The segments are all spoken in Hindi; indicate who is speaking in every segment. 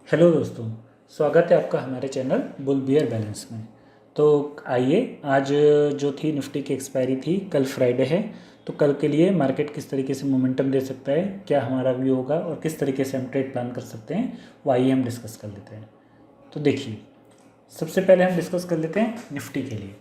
Speaker 1: हेलो दोस्तों, स्वागत है आपका हमारे चैनल बुल बियर बैलेंस में। तो आइए, आज जो थी निफ्टी की एक्सपायरी थी, कल फ्राइडे है, तो कल के लिए मार्केट किस तरीके से मोमेंटम दे सकता है, क्या हमारा व्यू होगा और किस तरीके से हम ट्रेड प्लान कर सकते हैं, वो आइए हम डिस्कस कर लेते हैं। तो देखिए, सबसे पहले हम डिस्कस कर लेते हैं निफ्टी के लिए।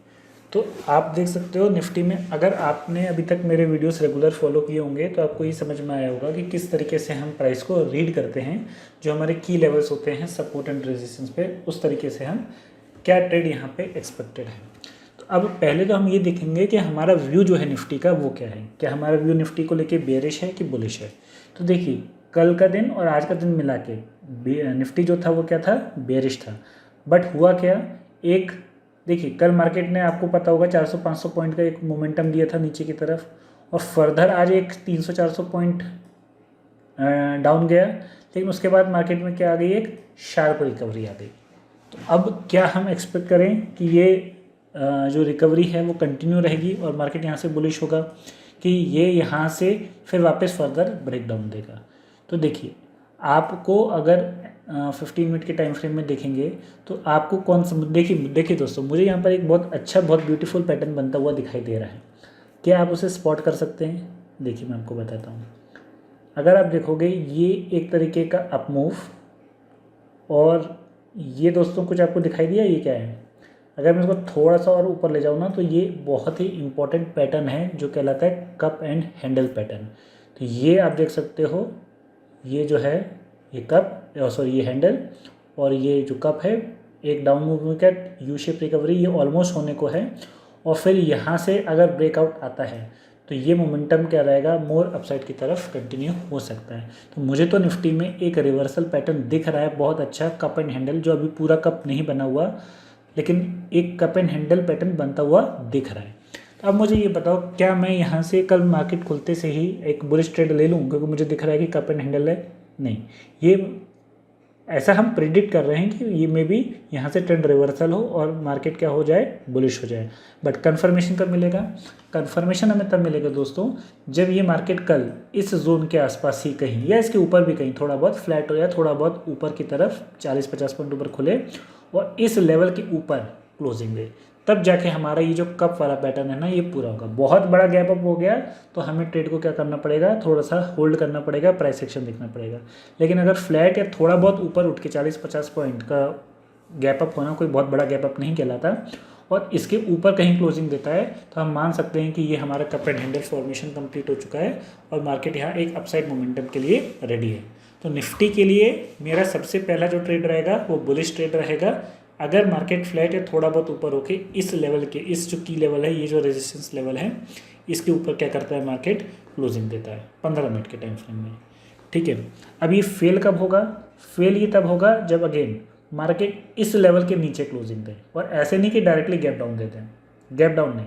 Speaker 1: तो आप देख सकते हो निफ्टी में, अगर आपने अभी तक मेरे वीडियोस रेगुलर फॉलो किए होंगे तो आपको ये समझ में आया होगा कि किस तरीके से हम प्राइस को रीड करते हैं। जो हमारे की लेवल्स होते हैं सपोर्ट एंड रेजिस्टेंस पे, उस तरीके से हम क्या ट्रेड यहाँ पे एक्सपेक्टेड है। तो अब पहले तो हम ये देखेंगे कि हमारा व्यू जो है निफ्टी का वो क्या है। क्या हमारा व्यू निफ्टी को लेके बेयरिश है कि बुलिश है। तो देखिए, कल का दिन और आज का दिन मिला के निफ्टी जो था वो क्या था, बेयरिश था। बट हुआ क्या, एक देखिए कल मार्केट ने, आपको पता होगा, 400-500 पॉइंट का एक मोमेंटम दिया था नीचे की तरफ, और फर्दर आज एक 300-400 पॉइंट डाउन गया। लेकिन उसके बाद मार्केट में क्या आ गई, एक शार्प रिकवरी आ गई। तो अब क्या हम एक्सपेक्ट करें कि ये जो रिकवरी है वो कंटिन्यू रहेगी और मार्केट यहाँ से बुलिश होगा, कि ये यहाँ से फिर वापस फर्दर ब्रेक डाउन देगा। तो देखिए, आपको अगर 15 मिनट के टाइम फ्रेम में देखेंगे तो आपको कौन सा, देखिए दोस्तों, मुझे यहाँ पर एक बहुत अच्छा, बहुत ब्यूटीफुल पैटर्न बनता हुआ दिखाई दे रहा है। क्या आप उसे स्पॉट कर सकते हैं? देखिए, मैं आपको बताता हूँ। अगर आप देखोगे, ये एक तरीके का अप मूव, और ये दोस्तों कुछ आपको दिखाई दिया, ये क्या है? अगर मैं इसको थोड़ा सा और ऊपर ले जाऊँ ना, तो ये बहुत ही इंपॉर्टेंट पैटर्न है जो कहलाता है कप एंड हैंडल पैटर्न। तो ये आप देख सकते हो, ये जो है ये कप, सॉरी ये हैंडल, और ये जो कप है, एक डाउन मूव का यू शेप रिकवरी ये ऑलमोस्ट होने को है। और फिर यहाँ से अगर ब्रेकआउट आता है तो ये मोमेंटम क्या रहेगा, मोर अपसाइड की तरफ कंटिन्यू हो सकता है। तो मुझे तो निफ्टी में एक रिवर्सल पैटर्न दिख रहा है बहुत अच्छा, कप एंड हैंडल, जो अभी पूरा कप नहीं बना हुआ, लेकिन एक कप एंड हैंडल पैटर्न बनता हुआ दिख रहा है। तो अब मुझे ये बताओ, क्या मैं यहाँ से कल मार्केट खुलते से ही एक बुलिश ट्रेड ले लूँ क्योंकि मुझे दिख रहा है कि कप एंड हैंडल है? नहीं, ये ऐसा हम प्रिडिक्ट कर रहे हैं कि ये मे बी यहाँ से ट्रेंड रिवर्सल हो और मार्केट क्या हो जाए, बुलिश हो जाए। बट कन्फर्मेशन कब मिलेगा? कन्फर्मेशन हमें तब मिलेगा दोस्तों, जब ये मार्केट कल इस जोन के आसपास ही कहीं या इसके ऊपर भी कहीं थोड़ा बहुत फ्लैट हो या थोड़ा बहुत ऊपर की तरफ 40-50 पॉइंट ऊपर खुले और इस लेवल के ऊपर क्लोजिंग दे, तब जाके हमारा ये जो कप वाला पैटर्न है ना, ये पूरा होगा। बहुत बड़ा गैप अप हो गया तो हमें ट्रेड को क्या करना पड़ेगा, थोड़ा सा होल्ड करना पड़ेगा, प्राइस एक्शन देखना पड़ेगा। लेकिन अगर फ्लैट या थोड़ा बहुत ऊपर उठ के 40-50 पॉइंट का गैप अप होना कोई बहुत बड़ा गैप अप नहीं कहलाता, और इसके ऊपर कहीं क्लोजिंग देता है, तो हम मान सकते हैं कि ये हमारा cup and handle formation complete हो चुका है और मार्केट यहाँ एक अपसाइड मोमेंटम के लिए रेडी है। तो निफ्टी के लिए मेरा सबसे पहला जो ट्रेड रहेगा वो बुलिश ट्रेड रहेगा। अगर मार्केट फ्लैट या थोड़ा बहुत ऊपर होके इस लेवल के, इस जो की लेवल है, ये जो रेजिस्टेंस लेवल है, इसके ऊपर क्या करता है, मार्केट क्लोजिंग देता है 15 मिनट के टाइम फ्रेम में। ठीक है, अब ये फेल कब होगा? फेल ये तब होगा जब अगेन मार्केट इस लेवल के नीचे क्लोजिंग दे, और ऐसे नहीं कि डायरेक्टली गैप डाउन देते हैं। गैप डाउन नहीं,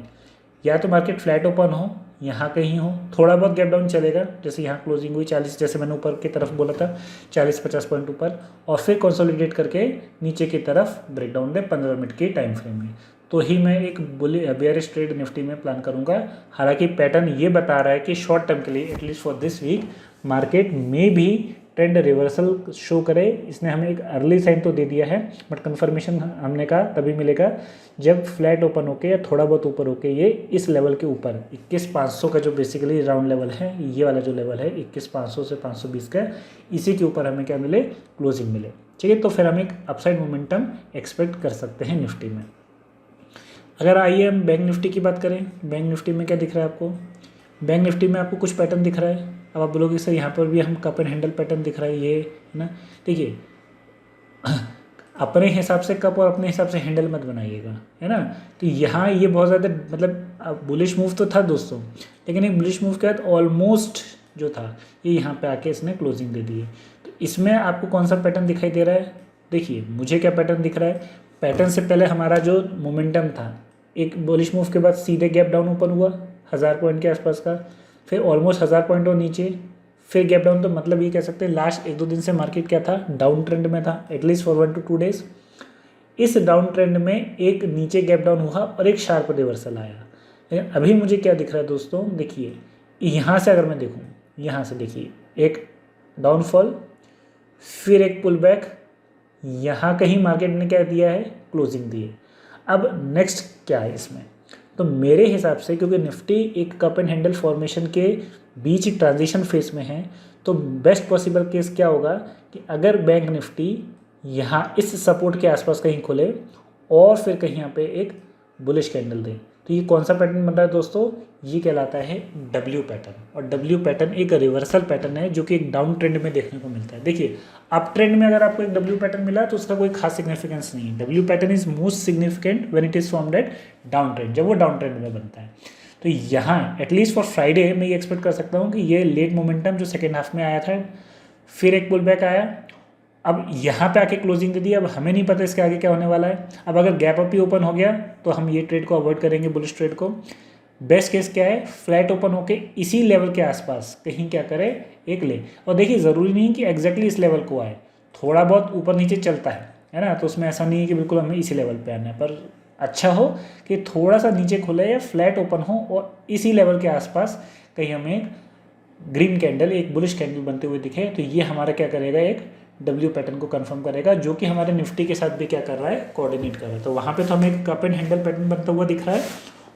Speaker 1: या तो मार्केट फ्लैट ओपन हो, यहाँ कहीं हो, थोड़ा बहुत गैप डाउन चलेगा, जैसे यहाँ क्लोजिंग हुई 40, जैसे मैंने ऊपर की तरफ बोला था 40-50 पॉइंट ऊपर, और फिर कंसोलिडेट करके नीचे की तरफ ब्रेक डाउन दे 15 मिनट के टाइम फ्रेम में, तो ही मैं एक बेयरिश ट्रेड निफ्टी में प्लान करूँगा। हालांकि पैटर्न ये बता रहा है कि शॉर्ट टर्म के लिए, at least for this week, market में भी ट्रेंड रिवर्सल शो करे। इसने हमें एक अर्ली साइन तो दे दिया है, बट कंफर्मेशन हमने कहा तभी मिलेगा जब फ्लैट ओपन होके या थोड़ा बहुत ऊपर होके ये इस लेवल के ऊपर 21,500 का जो बेसिकली राउंड लेवल है, ये वाला जो लेवल है 21,500 से 520 का, इसी के ऊपर हमें क्या मिले, क्लोजिंग मिले। ठीक है, तो फिर हम एक अपसाइड मोमेंटम एक्सपेक्ट कर सकते हैं निफ्टी में। अगर आइए हम बैंक निफ्टी की बात करें, बैंक निफ्टी में क्या दिख रहा है आपको? बैंक निफ्टी में आपको कुछ पैटर्न दिख रहा है। अब आप बोलोगे सर यहाँ पर भी हम कप एंड हैंडल पैटर्न दिख रहा है, ये है ना। देखिए, अपने हिसाब से कप और अपने हिसाब से हैंडल मत बनाइएगा, है ना। तो यहाँ ये बहुत ज़्यादा, मतलब बुलिश मूव तो था दोस्तों, लेकिन एक बुलिश मूव के बाद ऑलमोस्ट जो था ये यहाँ पे आके इसने क्लोजिंग दे दी है। तो इसमें आपको कौन सा पैटर्न दिखाई दे रहा है? देखिए, मुझे क्या पैटर्न दिख रहा है। पैटर्न से पहले हमारा जो मोमेंटम था, एक बुलिश मूव के बाद सीधे गैप डाउन ओपन हुआ 1000 पॉइंट के आसपास का, फिर ऑलमोस्ट 1000 पॉइंट और नीचे, फिर गैप डाउन। तो मतलब ये कह सकते हैं लास्ट 1-2 दिन से मार्केट क्या था, डाउन ट्रेंड में था, एटलीस्ट फॉर 1 to 2 डेज। इस डाउन ट्रेंड में एक नीचे गैप डाउन हुआ और एक शार्प रिवर्सल आया। लेकिन अभी मुझे क्या दिख रहा है दोस्तों, देखिए यहाँ से अगर मैं देखूँ, यहाँ से देखिए एक डाउनफॉल, फिर एक पुल बैक, यहाँ कहीं मार्केट ने क्या दिया है, क्लोजिंग दी है। अब नेक्स्ट क्या है इसमें, तो मेरे हिसाब से क्योंकि निफ्टी एक कप एंड हैंडल फॉर्मेशन के बीच ट्रांजिशन फेस में है, तो बेस्ट पॉसिबल केस क्या होगा कि अगर बैंक निफ्टी यहाँ इस सपोर्ट के आसपास कहीं खुले और फिर कहीं यहाँ पे एक बुलिश कैंडल दे, तो ये कौन सा पैटर्न बन रहा है दोस्तों, ये कहलाता है डब्ल्यू पैटर्न। और डब्ल्यू पैटर्न एक रिवर्सल पैटर्न है जो कि एक डाउन ट्रेंड में देखने को मिलता है। देखिए अप ट्रेंड में अगर आपको एक डब्ल्यू पैटर्न मिला तो उसका कोई खास सिग्निफिकेंस नहीं है। W pattern is most significant when it is formed at down trend, जब वो डाउन ट्रेंड में बनता है। तो यहाँ एटलीस्ट फॉर फ्राइडे मैं ये एक्सपेक्ट कर सकता हूँ कि ये लेट मोमेंटम जो सेकेंड हाफ में आया था, फिर एक पुल बैक आया, अब यहाँ पे आके क्लोजिंग दे दी। अब हमें नहीं पता इसके आगे क्या होने वाला है। अब अगर गैप अप ही ओपन हो गया तो हम ये ट्रेड को अवॉइड करेंगे, बुलिश ट्रेड को। बेस्ट केस क्या है, फ्लैट ओपन होके इसी लेवल के आसपास कहीं क्या करे, एक ले। और देखिए ज़रूरी नहीं कि एग्जैक्टली इस लेवल को आए, थोड़ा बहुत ऊपर नीचे चलता है ना, तो उसमें ऐसा नहीं है कि बिल्कुल हमें इसी लेवल पे आना है, पर अच्छा हो कि थोड़ा सा नीचे खुले या फ्लैट ओपन हो और इसी लेवल के आसपास कहीं हमें ग्रीन कैंडल, एक बुलिश कैंडल बनते हुए दिखे, तो ये हमारा क्या करेगा, एक डब्ल्यू पैटर्न को कंफर्म करेगा, जो कि हमारे निफ्टी के साथ भी क्या कर रहा है, कोऑर्डिनेट कर रहा है। तो वहाँ पे तो हमें एक कप एंड हैंडल पैटर्न बनता हुआ दिख रहा है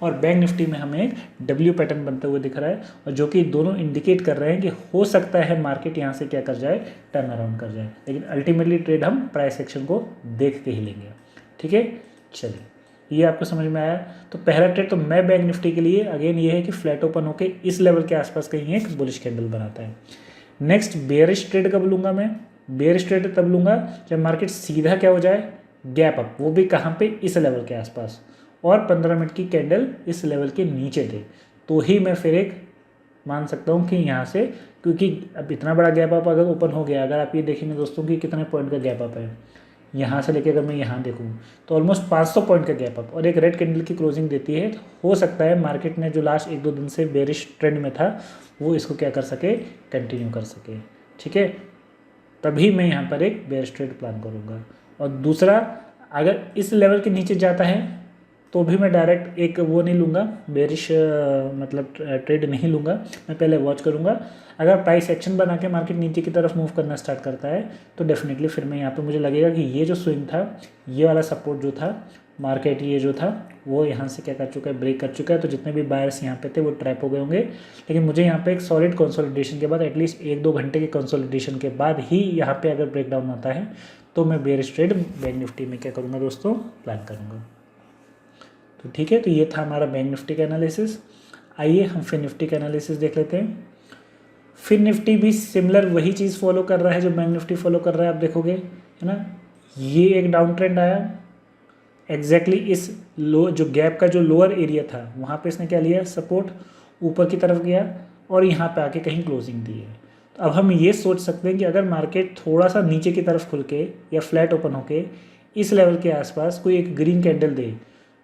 Speaker 1: और बैंक निफ्टी में हमें एक डब्ल्यू पैटर्न बनता हुआ दिख रहा है, और जो कि दोनों इंडिकेट कर रहे हैं कि हो सकता है मार्केट यहाँ से क्या कर जाए, टर्न अराउंड कर जाए। लेकिन अल्टीमेटली ट्रेड हम प्राइस एक्शन को देख के ही लेंगे। ठीक है, चलिए ये आपको समझ में आया। तो पहला ट्रेड तो मैं बैंक निफ्टी के लिए अगेन ये है कि फ्लैट ओपन होकर इस लेवल के आसपास कहीं एक बुलिश कैंडल बनाता है। नेक्स्ट बेयरिश ट्रेड कब लूँगा मैं, बेयरिश ट्रेड तब लूँगा जब मार्केट सीधा क्या हो जाए, गैप अप, वो भी कहाँ पे, इस लेवल के आसपास, और 15 मिनट की कैंडल इस लेवल के नीचे दे, तो ही मैं फिर एक मान सकता हूँ कि यहाँ से, क्योंकि अब इतना बड़ा गैप अप अगर ओपन हो गया, अगर आप ये देखेंगे दोस्तों कि कितने पॉइंट का गैप अप है, यहाँ से लेकर अगर मैं यहाँ देखूँ तो ऑलमोस्ट 500 पॉइंट का गैप अप, और एक रेड कैंडल की क्लोजिंग देती है, तो हो सकता है मार्केट ने जो लास्ट 1-2 दिन से बेरिश ट्रेंड में था वो इसको क्या कर सके, कंटिन्यू कर सके। ठीक है, तभी मैं यहाँ पर एक बेयरिश ट्रेड प्लान करूँगा। और दूसरा, अगर इस लेवल के नीचे जाता है तो भी मैं डायरेक्ट एक वो नहीं लूँगा, बेयरिश मतलब ट्रेड नहीं लूँगा, मैं पहले वॉच करूँगा। अगर प्राइस एक्शन बना के मार्केट नीचे की तरफ मूव करना स्टार्ट करता है तो डेफिनेटली फिर मैं यहाँ पे मुझे लगेगा कि ये जो स्विंग था, ये वाला सपोर्ट जो था, मार्केट ये जो था वो यहाँ से क्या कर चुका है, ब्रेक कर चुका है। तो जितने भी बायर्स यहाँ पे थे वो ट्रैप हो गए होंगे। लेकिन मुझे यहाँ पे एक सॉलिड कंसोलिडेशन के बाद, एटलीस्ट 1-2 घंटे के कंसोलिडेशन के बाद ही यहाँ पे अगर ब्रेकडाउन आता है तो मैं बेयरिश ट्रेड बैंक निफ्टी में क्या करूँगा दोस्तों, प्लान करूँगा। तो ठीक है, तो ये था हमारा बैंक निफ्टी का एनालिसिस। आइए हम फिन निफ्टी का एनालिसिस देख लेते हैं। फिन निफ्टी भी सिमिलर वही चीज़ फॉलो कर रहा है जो बैंक निफ्टी फॉलो कर रहा है, आप देखोगे, है ना। ये एक डाउन ट्रेंड आया, एग्जैक्टली इस लो जो गैप का जो लोअर एरिया था वहाँ पे इसने क्या लिया, सपोर्ट, ऊपर की तरफ गया और यहाँ पे आके कहीं क्लोजिंग दी है। तो अब हम ये सोच सकते हैं कि अगर मार्केट थोड़ा सा नीचे की तरफ खुल के या फ्लैट ओपन होके इस लेवल के आसपास कोई एक ग्रीन कैंडल दे,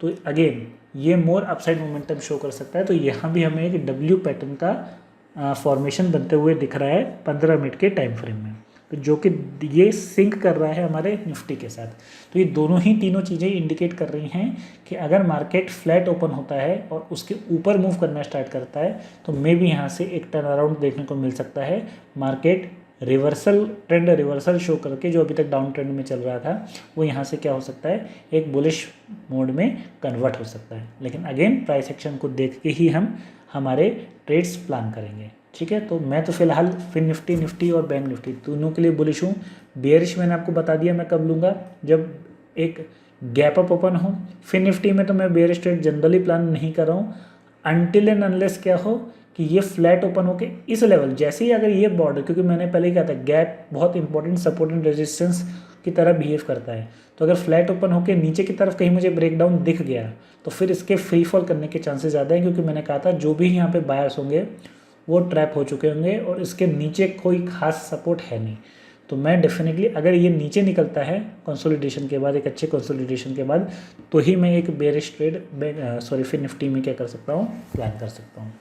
Speaker 1: तो अगेन ये मोर अपसाइड मोमेंटम शो कर सकता है। तो यहाँ भी हमें एक डब्ल्यू पैटर्न का फॉर्मेशन बनते हुए दिख रहा है 15 मिनट के टाइम फ्रेम में, तो जो कि ये सिंक कर रहा है हमारे निफ्टी के साथ। तो ये दोनों ही तीनों चीज़ें इंडिकेट कर रही हैं कि अगर मार्केट फ्लैट ओपन होता है और उसके ऊपर मूव करना स्टार्ट करता है तो मे भी यहाँ से एक टर्न अराउंड देखने को मिल सकता है। Market reversal, trend reversal show करके जो अभी तक डाउन ट्रेंड में चल रहा था वो यहाँ से क्या हो सकता है, एक बुलिश मोड में कन्वर्ट हो सकता है। लेकिन अगेन प्राइस एक्शन को देख के ही हम हमारे ट्रेड्स प्लान करेंगे। ठीक है, तो मैं तो फिलहाल फिन निफ्टी, निफ्टी और बैंक निफ्टी दोनों के लिए बुलिश हूँ। बेयरिश मैंने आपको बता दिया मैं कब लूँगा, जब एक गैप अप ओपन हो। फिन निफ्टी में तो मैं बेयरिश ट्रेड जनरली प्लान नहीं कर रहा हूँ अनटिल एंड अनलेस क्या हो कि ये फ्लैट ओपन होके इस लेवल, जैसे ही अगर ये बॉर्डर, क्योंकि मैंने पहले ही कहा था गैप बहुत इंपॉर्टेंट सपोर्ट एंड रेजिस्टेंस की तरह बिहेव करता है, तो अगर फ्लैट ओपन होके नीचे की तरफ कहीं मुझे ब्रेकडाउन दिख गया तो फिर इसके फ्री फॉल करने के चांसेस ज़्यादा हैं, क्योंकि मैंने कहा था जो भी यहाँ पे बायर्स होंगे वो ट्रैप हो चुके होंगे और इसके नीचे कोई खास सपोर्ट है नहीं। तो मैं डेफिनेटली अगर ये नीचे निकलता है कंसोलिडेशन के बाद, एक अच्छे कंसोलिडेशन के बाद, तो ही मैं एक बेयरिश ट्रेड फिन निफ्टी में क्या कर सकता हूँ, प्लान कर सकता हूँ।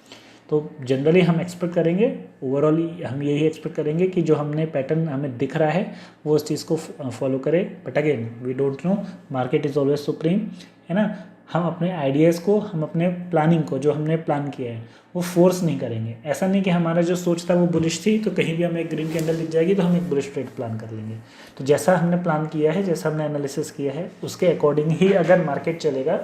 Speaker 1: तो जनरली हम एक्सपेक्ट करेंगे, ओवरऑल हम यही एक्सपेक्ट करेंगे कि जो हमने पैटर्न हमें दिख रहा है वो उस चीज़ को फॉलो करे। But again we don't know, market is always supreme, है ना। हम अपने आइडियाज़ को, हम अपने प्लानिंग को, जो हमने प्लान किया है वो फोर्स नहीं करेंगे। ऐसा नहीं कि हमारा जो सोच था वो बुलिश थी तो कहीं भी हमें एक ग्रीन कैंडल दिख जाएगी तो हम एक बुलिश ट्रेड प्लान कर लेंगे। तो जैसा हमने प्लान किया है, जैसा हमने एनालिसिस किया है, उसके अकॉर्डिंग ही अगर मार्केट चलेगा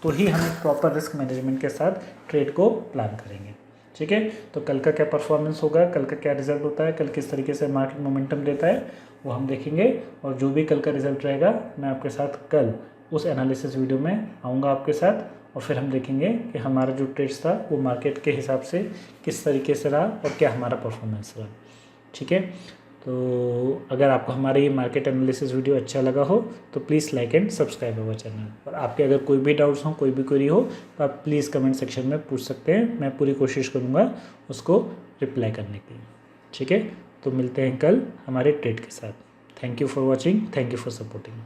Speaker 1: तो ही हम एक प्रॉपर रिस्क मैनेजमेंट के साथ ट्रेड को प्लान करेंगे। ठीक है, तो कल का क्या परफॉर्मेंस होगा, कल का क्या रिजल्ट होता है, कल किस तरीके से मार्केट मोमेंटम देता है, वो हम देखेंगे। और जो भी कल का रिजल्ट रहेगा मैं आपके साथ कल उस एनालिसिस वीडियो में आऊँगा आपके साथ, और फिर हम देखेंगे कि हमारा जो ट्रेड्स था वो मार्केट के हिसाब से किस तरीके से रहा और क्या हमारा परफॉर्मेंस रहा। ठीक है, तो अगर आपको हमारा ये मार्केट एनालिसिस वीडियो अच्छा लगा हो तो please like and subscribe our channel. और आपके अगर कोई भी डाउट्स हो, कोई भी क्वेरी हो तो आप प्लीज़ कमेंट सेक्शन में पूछ सकते हैं, मैं पूरी कोशिश करूँगा उसको रिप्लाई करने की। ठीक है, तो मिलते हैं कल हमारे ट्रेड के साथ। Thank you for watching, thank you for supporting.